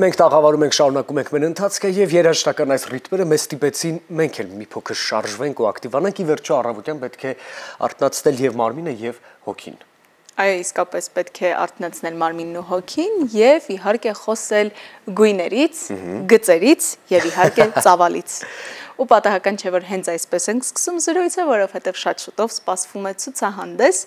Մենք տաղավարում ենք, շարունակում ենք մեր ընթացքը եւ երաժշտական այս ռիթմերը մեզ ստիպեցին մենք էլ մի փոքր շարժվենք ու ակտիվանանք, ի վերջո առավոտյան պետք է արթնացնել եւ մարմինը եւ հոգին։ Այո, իսկապես պետք է արթնացնել մարմինն ու հոգին եւ իհարկե խոսել գույներից, գծերից եւ իհարկե ծավալից։ Ու պատահական չէ, որ հենց այսպես ենք սկսում զրույցը, որովհետեւ շատ շուտով սպասվում է ցուցահանդես,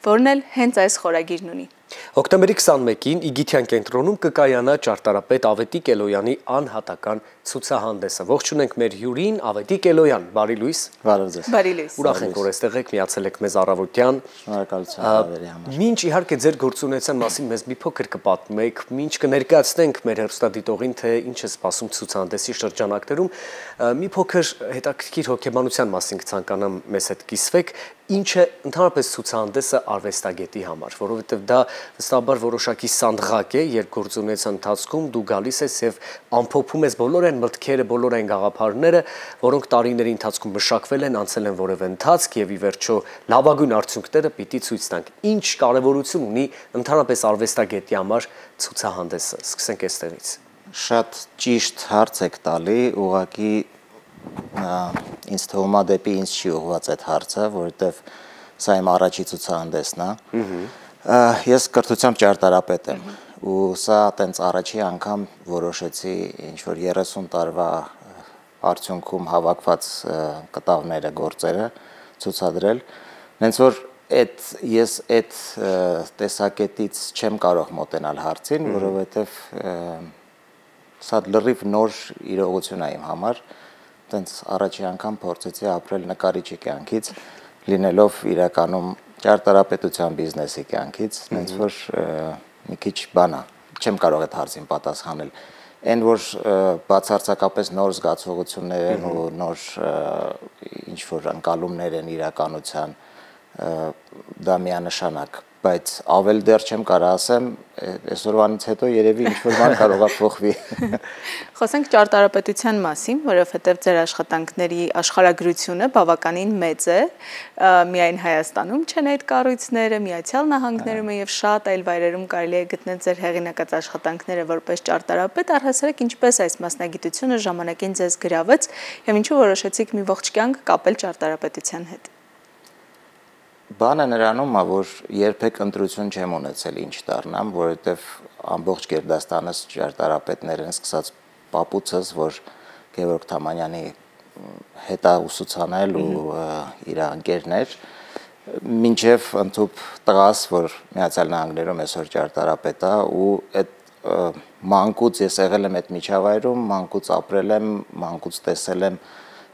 որն էլ հենց այս խորագիրն ունի։ Հոկտեմբերի 21-ին Իգիթյան կենտրոնում կկայանա ճարտարապետ Ավետիք Էլոյանի անհատական ցուցահանդեսը։ Ողջունենք մեր հյուրին, Ավետիք Էլոյան, բարի լույս։ Բարև ձեզ։ Բարի լույս։ Ուրախ ենք, որ այստեղ եք, միացել եք մեզ առավոտյան։ Շնորհակալություն հավերի համար։ Մինչ իհարկե ձեր գործունեության մասին մեզ մի փոքր կպատմեք, մինչ կներկայացնենք մեր հեռուստադիտողին, թե ինչ է սպասում ցուցահանդեսի շրջանակներում, մի փոքր հետաքրքիր հոգեբանության մասին կցանկանամ մեզ հետ կիսվեք, ինչ է ընդհանրապես ցուցահանդեսը արվեստագետի համար, որովհետև դա վստահաբար որոշակի սանդղակ է, երբ գործունեության ընթացքում դու գալիս ես եւ ամփոփում ես բոլոր այն մտքերը, բոլոր այն գաղափարները, որոնք տարիների ընթացքում մշակվել են, անցել են որևէ ընթացք եւ ի վերջո լավագույն արդյունքները պիտի ցույց տանք։ Ինչ կարեւորություն ունի ընդհանրապես արվեստագետի համար ցուցահանդեսը։ Սկսենք այստեղից։ Շատ ճիշտ հարց եք տալի, ուղղակի ինձ թվում է դեպի ինձ չի ուղղված այդ հարցը, որովհետև սա իմ առաջի ցուցահանդեսն է։ Ես կրթությամբ ճարտարապետ եմ ու սա տենց առաջի անգամ որոշեցի ինչ որ 30 տարվա արդյունքում հավաքված կտավները, գործերը ցուցադրել, հենց որ ես այդ տեսակետից չեմ կարող մոտենալ հարցին, որովհետև սա լրիվ նոր իրողություն է իմ համար, տենց առաջի անգամ փորձեցի ապրել նկարիչի կյանքից, լինելով իրականում ճարտարապետության բիզնեսի կյանքից, հենց որ մի քիչ բան է, չեմ կարող այդ հարցին պատասխանել։ Այն որ բացարձակապես նոր զգացողություններ են ու նոր ինչ որ ընկալումներ են իրականության, դա միանշանակ, բայց ավել դեռ չեմ կարող ասեմ, այսօրվանից հետո երևի ինչ որ բան կարող է փոխվի։ Խոսենք ճարտարապետության մասին, որովհետև ձեր աշխատանքների աշխարհագրությունը բավականին մեծ է, միայն Հայաստանում չեն այդ կառույցները, Միացյալ Նահանգներում եւ շատ այլ վայրերում կարելի է գտնել ձեր հեղինակած աշխատանքները որպես ճարտարապետ, առհասարակ ինչպես այս մասնագիտությունը ժամանակին ձեզ գրավեց եւ ինչու որոշեցիք մի ողջ կյանք կապել ճարտարապետության հետ։ Բանը նրանում է, որ երբեք ընտրություն չեմ ունեցել ինչ դառնամ, որովհետև ամբողջ Գերդաստանս ճարտարապետներ են, սկսած պապուծս, որ Գևորգ Թամանյանի հետ է ուսուցանել ու իր ընկերներ, մինչև ընդհուպ տղաս, որ Միացյալ Նահանգներում այսօր ճարտարապետ է ու այդ մանկուց ես եղել եմ այդ միջավայրում, մանկուց ապրել եմ, մանկուց տեսել եմ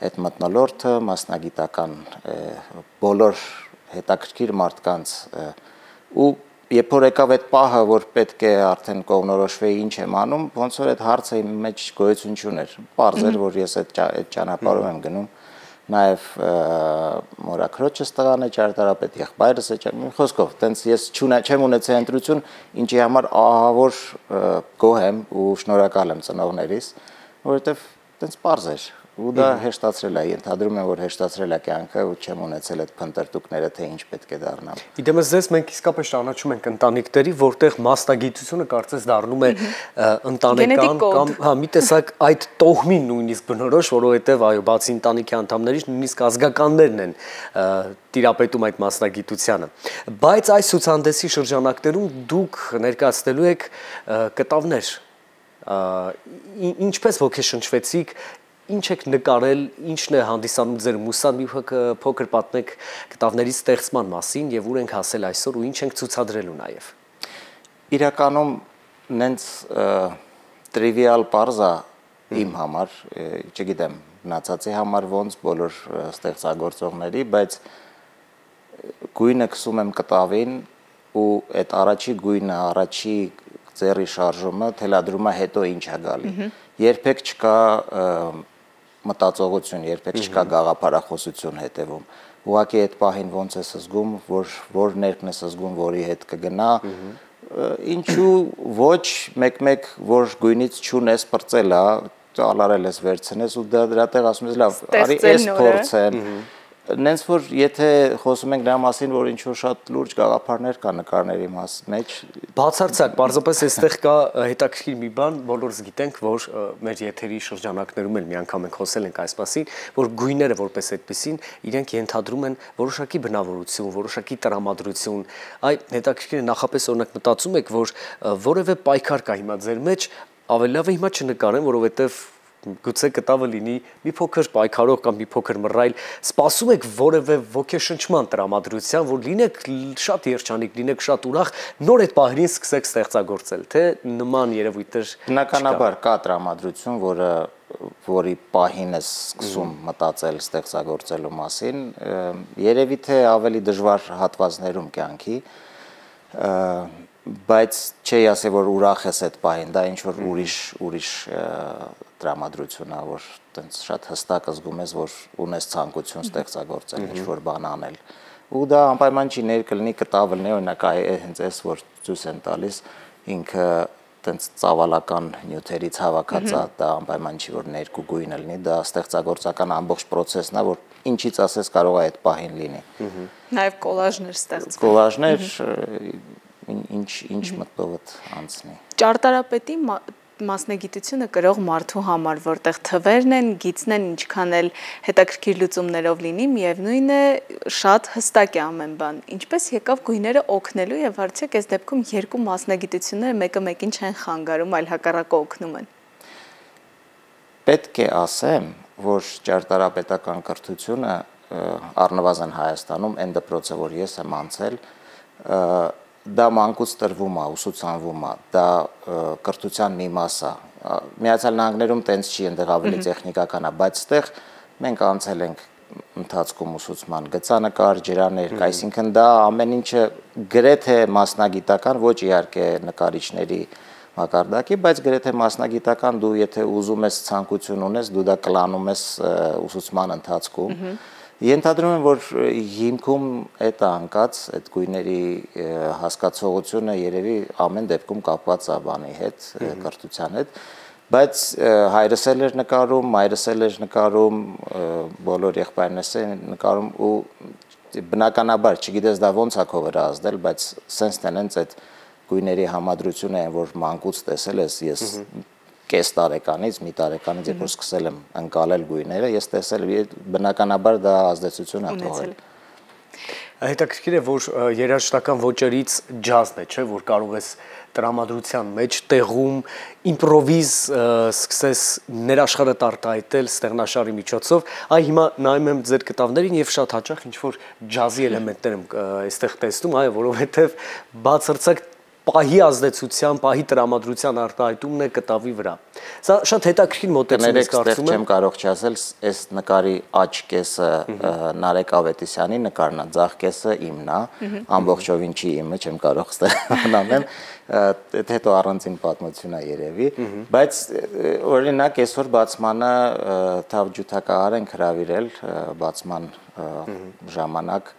այդ մթնոլորտը, մասնագիտական բոլոր հետաքրքիր մարդկանց ու երբ որ եկավ այդ պահը, որ պետք է արդեն կողմնորոշվեի ինչ եմ անում, ոնց որ այդ հարցը իմ մեջ գոյություն չուներ։ Պարզ էր, որ ես այդ ճանապարհով եմ գնում, նաև մորաքրոջս տղան է ճարտարապետ, եղբայրս է, մի խոսքով, տենց ես չեմ ունեցել ընտրություն, ինչի համար ահավոր գոհ եմ ու շնորհակալ եմ ծնողներիս, որովհետև տենց պարզ էր։ Ու դա հեշտացրել է, ենթադրում եմ, որ հեշտացրել է կյանքը ու չեմ ունեցել այդ փնտրտուքները, թե ինչ պետք է դառնամ։ Իդեմս ձեզ մենք իսկապես ճանաչում ենք ընտանիքների, որտեղ մասնագիտությունը կարծես դառնում է ընտանեկան կամ մի տեսակ այդ տոհմին նույնիսկ բնորոշ, որովհետև այո, բացի ընտանիքի անդամներից նույնիսկ ազգականներն են տիրապետում այդ մասնագիտությանը։ Բայց այս ցուցահանդեսի շրջանակներում դուք ներկայացնելու եք կտավներ։ Ինչպես ոգեշնչվեցիք, ինչ եք նկարել, ինչն է հանդիսանում ձեր մուսան, մի փոքր պատմեք կտավների ստեղծման մասին եւ ուր ենք հասել այսօր ու ինչ ենք ցուցադրելու նաեւ։ Իրականում նենց տրիվիալ պարզա իմ համար, չգիտեմ, մնացածի համար ոնց բոլոր ստեղծագործողների, բայց գույնը քսում եմ կտավին ու այդ առաջի գույնը, առաջի ձեռի շարժումը թելադրում է հետո ինչ է գալի։ Երբեք չկա մտածողություն, երբեք չկա գաղափարախոսություն հետևում։ Ուղղակի այդ պահին ոնց ես զգում, որ ներքն ես զգում, որի հետ կգնա, ինչու ոչ մեկ-մեկ որ գույնից չունես պրծել է, ալարել ես վերցնես ու դրա տեղ ասում ես լավ, արի էս փորձեմ, Նենց որ եթե խոսում ենք նրա մասին, որ ինչ որ շատ լուրջ գաղափարներ կա նկարների մեջ, բացարձակ, պարզապես այստեղ կա հետաքրքիր մի բան, բոլորս գիտենք, որ մեր եթերի շրջանակներում էլ մի անգամ ենք խոսել ենք այս մասին, որ գույները որպես այդպեսին իրենք ենթադրում են որոշակի բնավորություն, որոշակի տրամադրություն։ Այ հետաքրքիր է նախապես օրինակ մտածում եք, որ որևէ պայքար կա հիմա ձեր մեջ, ավելի լավ է հիմա չնկարեմ, որովհետև գուցե կտավը լինի մի փոքր պայքարող կամ մի փոքր մռայլ, սպասում եք որևէ ոգեշնչման տրամադրության, որ լինեք շատ երջանիկ, լինեք շատ ուրախ, նոր այդ պահերին սկսեք ստեղծագործել, թե նման երևույթներ բնականաբար կա տրամադրություն, որի պահին ես սկսում մտածել ստեղծագործելու մասին, երևի թե ավելի դժվար հատվածներում կյանքի, բայց չի ասել, որ ուրախ ես այդ պահին, դա ինչ որ ուրիշ տրամադրություն է, որ տենց շատ հստակ զգում ես, որ ունես ցանկություն ստեղծագործել, ինչ որ բան անել։ Ու դա անպայման չի ներկլնի կտավը լինի, օրինակ հենց այս որ ցույց են տալիս, ինքը տենց ծավալական նյութերից հավաքած է, դա անպայման չի որ ներկու գույնը լինի, դա ստեղծագործական ամբողջ process-ն է, որ ինչից ասես կարող է այդ պահին լինի։ Նաև կոլաժներ ստեղծվում։ Կոլաժներ ինչ մտքովդ անցնի։ Ճարտարապետի մասնագիտությունը կրող մարդու համար, որտեղ թվերն են, գիծն են, ինչքան էլ հետաքրքիր լուծումներով լինի, միևնույն է շատ հստակ է ամեն բան։ Ինչպես եկավ գույները օգնելու եւ արդյոք այս դեպքում երկու մասնագիտությունները մեկը մեկին չեն խանգարում, այլ հակառակը օգնում են։ Պետք է ասեմ, որ ճարտարապետական կրթությունը առնվազն Հայաստանում այն դպրոցը, որ ես եմ անցել, դա մանկուց տրվում է, ուսուցանվում է, դա կրթության մի մաս է։ Միացյալ Նահանգներում տենց չի, այնտեղ ավելի տեխնիկական է, բայց այդտեղ մենք անցել ենք ընթացքում ուսուցման գծանկար, ջրաներկ, այսինքն դա ամեն ինչը գրեթե մասնագիտական, ոչ իհարկե նկարիչների մակարդակի, բայց գրեթե մասնագիտական, դու եթե ուզում ես ցանկություն ունես, դու դա կլանում ես ուսուցման ընթացքում։ Ենթադրում եմ, որ հիմքում այդ անկած, այդ գույների հասկացողությունը երևի ամեն դեպքում կապված է բանի հետ, կրթության հետ, բայց հայրս էլ էր նկարում, մայրս էլ էր նկարում, բոլոր եղբայրներս են նկարում ու բնականաբար, չգիտես դա ոնց է քո վրա ազդել, բայց սենց տենենց այդ գույների համադրությունը են, որ մանկուց տեսել ես կես տարեկանից, մի տարեկանից, երբ որ սկսել եմ ընկալել գույները, ես տեսել բնականաբար դա ազդեցություն է թողել։ Հետաքրքիր է, որ երաժշտական ոճերից ջազն է, չէ, որ կարող ես տրամադրության մեջ տեղում իմպրովիզ սկսես ներաշխարհը արտահայտել ստեղնաշարի միջոցով։ Այ հիմա նայում եմ ձեր կտավներին եւ շատ հաճախ ինչ որ ջազի էլեմենտներ եմ այստեղ տեսնում, այո, որովհետեւ բացարձակ պահի ազդեցության, պահի տրամադրության արտահայտումն է կտավի վրա։ Սա շատ հետաքրքիր մոտեցում է, կարծում եմ։ Չեմ կարող չասել, այս նկարի աջ կեսը Նարեկ Ավետիսյանի նկարն է, ձախ կեսը իմն է, ամբողջովին չի իմը, չեմ կարող ստանալ, հետո առանձին պատմություն է երևի, բայց օրինակ այսօր բացմանը թավջութակահար ենք հրավիրել բացման ժամանակ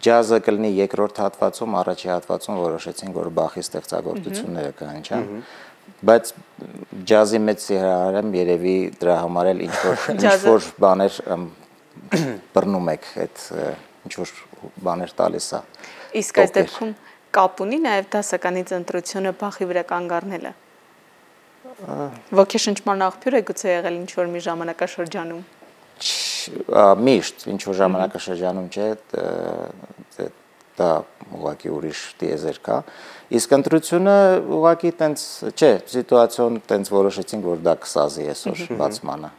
ջազը կլինի երկրորդ հատվածում, առաջի հատվածում որոշեցինք, որ Բախի ստեղծագործությունները կհնչան, բայց ջազի մեջ սիրահարեմ երևի դրա համար էլ ինչ-որ բաներ բռնում եք, այդ ինչ-որ բաներ տալիս է։ Իսկ այս դեպքում կապ ունի նաև դասականից ընտրությունը Բախի վրա կանգ առնելը։ Ոգեշնչման աղբյուր է գուցե եղել ինչ-որ մի ժամանակաշրջանում։ Միշտ ինչ-որ ժամանակաշրջանում չէ, դա ուղղակի ուրիշ տիեզեր կա, իսկ ընտրությունը ուղղակի տենց չէ, սիտուացիոն տենց որոշեցինք, որ դա կսազի այսօր բացմանը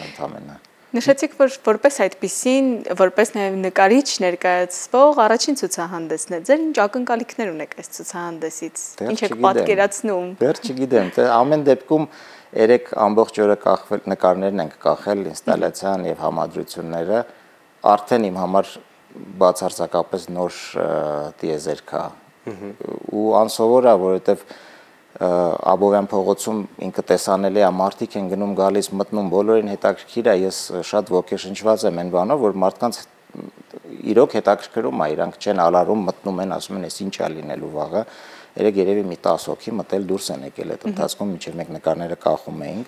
ընդամենը։ Նշեցիք, որ որպես այդպիսին, որպես նաև նկարիչ ներկայացվող առաջին ցուցահանդեսն է, ձեր ինչ ակնկալիքներ ունեք այս ցուցահանդեսից, ինչ եք պատկերացնում։ Դեռ չգիտեմ, ամեն դեպքում երեք ամբողջ օրը կախվել նկարներն ենք կախել, ինստալացիան եւ համադրությունները, արդեն իմ համար բացարձակապես նոր տիեզեր կա։ Ու անսովոր է, որովհետեւ Աբովյան փողոցում ինքը տեսանելի է, մարդիկ են գնում գալիս մտնում, բոլորին հետաքրքիր է, ես շատ ոգեշնչված եմ այն բանով, որ մարդկանց իրոք հետաքրքրում է, իրանք չեն ալարում, մտնում են, ասում են, «Էս ինչ է լինելու վաղը»։ Երեք երևի մի 10 հոգի մտել դուրս են եկել այդ ընթացքում, մինչև մենք նկարները կախում էինք,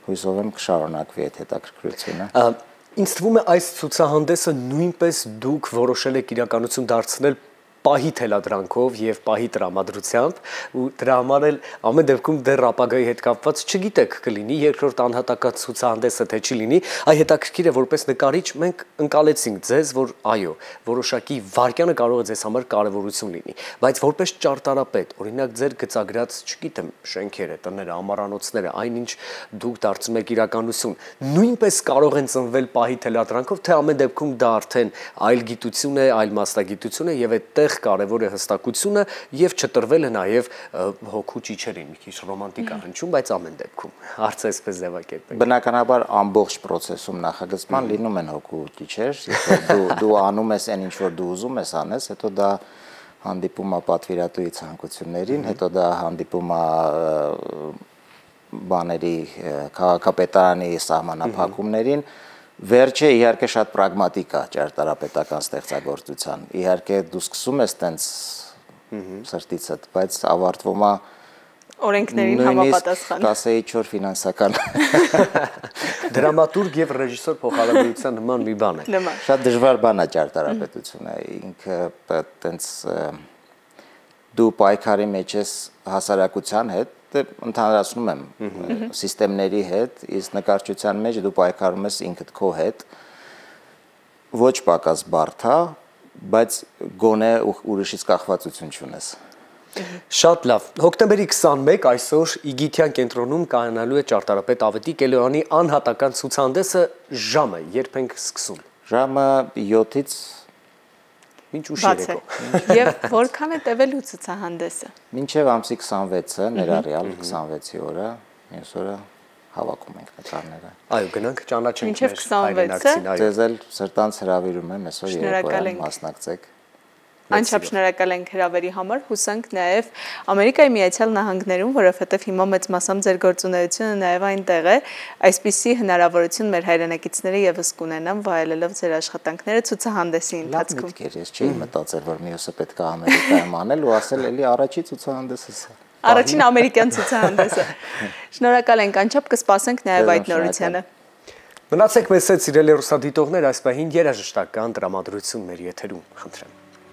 հույսով եմ կշարունակվի այդ հետաքրքրությունը։ Ինձ թվում է այս ցուցահանդեսը նույնպես դուք որոշել եք իրականություն դարձնել պահի թելադրանքով եւ պահի տրամադրությամբ ու դրա համար էլ ամեն դեպքում դեռ ապագայի հետ կապված չգիտեք կլինի երկրորդ անհատական ցուցահանդեսը թե չի լինի, այ հետաքրքիր է որպես նկարիչ մենք ընկալեցինք ձեզ, որ այո, որոշակի վարկյանը կարող է ձեզ համար կարևորություն լինի, բայց որպես ճարտարապետ, օրինակ ձեր գծագրած, չգիտեմ, շենքերը, տները, ամառանոցները, այնինչ դուք դարձնում եք իրականություն, նույնպես կարող են ծնվել պահի թելադրանքով, թե ամեն դեպքում դա արդեն այլ գիտություն է, այլ մասնագիտություն է եւ այդտեղ կարևոր է հստակությունը եւ չտրվել է նաեւ հոգու ճիչերին մի քիչ ռոմանտիկա հնչում, բայց ամեն դեպքում հարցը այսպես ձևակերպենք։ Բնականաբար ամբողջ process-ում նախագծման լինում են հոգու ճիչեր, դու անում ես այն ինչ որ դու ուզում ես անես, հետո դա հանդիպում է պատվիրատուի ցանկություններին, հետո դա հանդիպում է բաների քաղաքապետարանի սահմանափակումներին Վերջը իհարկե շատ պրագմատիկ է ճարտարապետական ստեղծագործության։ Իհարկե դու սկսում ես տենց սրտիցդ, բայց ավարտվում է օրենքներին համապատասխան։ Կասեի 4 ֆինանսական։ Դրամատուրգ եւ ռեժիսոր փոխհարաբերության նման մի բան է։ Շատ դժվար բան է ճարտարապետությունը, ինքը տենց դու պայքարի մեջ ես հասարակության հետ, ընդհանրացնում եմ սիստեմների հետ, իսկ նկարչության մեջ դու պայքարում ես ինքդ քո հետ, ոչ պակաս բարդ է, բայց գոնե ուրիշից կախվածություն չունես։ Շատ լավ։ Հոկտեմբերի 21 այսօր Իգիթյան կենտրոնում կայանալու է ճարտարապետ Ավետիք Էլոյանի անհատական ցուցահանդեսը, ժամը երբ ենք սկսում։ Ժամը 7-ից Մինչ ուշ երեկո։ Եվ որքան է տևելու ցուցահանդեսը։ Մինչև ամսի 26-ը ներառյալ 26-ի օրը, մյուս օրը հավաքում ենք նկարները։ Այո, գնանք ճանաչենք մեր հայրենակցին, այո։ Ձեզ էլ սրտանց հրավիրում եմ այսօր երեկոյան մասնակցեք։ Անչափ շնորհակալ ենք հրավերի համար, հուսանք նաև Ամերիկայի Միացյալ Նահանգներում, որովհետև հիմա մեծ մասամբ ձեր գործունեությունը նաև այնտեղ է, այսպիսի հնարավորություն մեր հայրենակիցները եւս կունենան վայելելով ձեր աշխատանքները ցուցահանդեսի ընթացքում։ Ես չէի մտածել, որ մյուսը պետք է Ամերիկայում անել ու ասել էլի առաջի ցուցահանդեսը սա։ Առաջին ամերիկյան ցուցահանդեսը։ Շնորհակալ ենք, անչափ կսպասենք նաև այդ նորությանը։ Մնացեք մեզ հետ, սիրելի ռուսադիտողներ, այս պահին երաժշտական տրամադրություն մեր եթերում, խնդրեմ։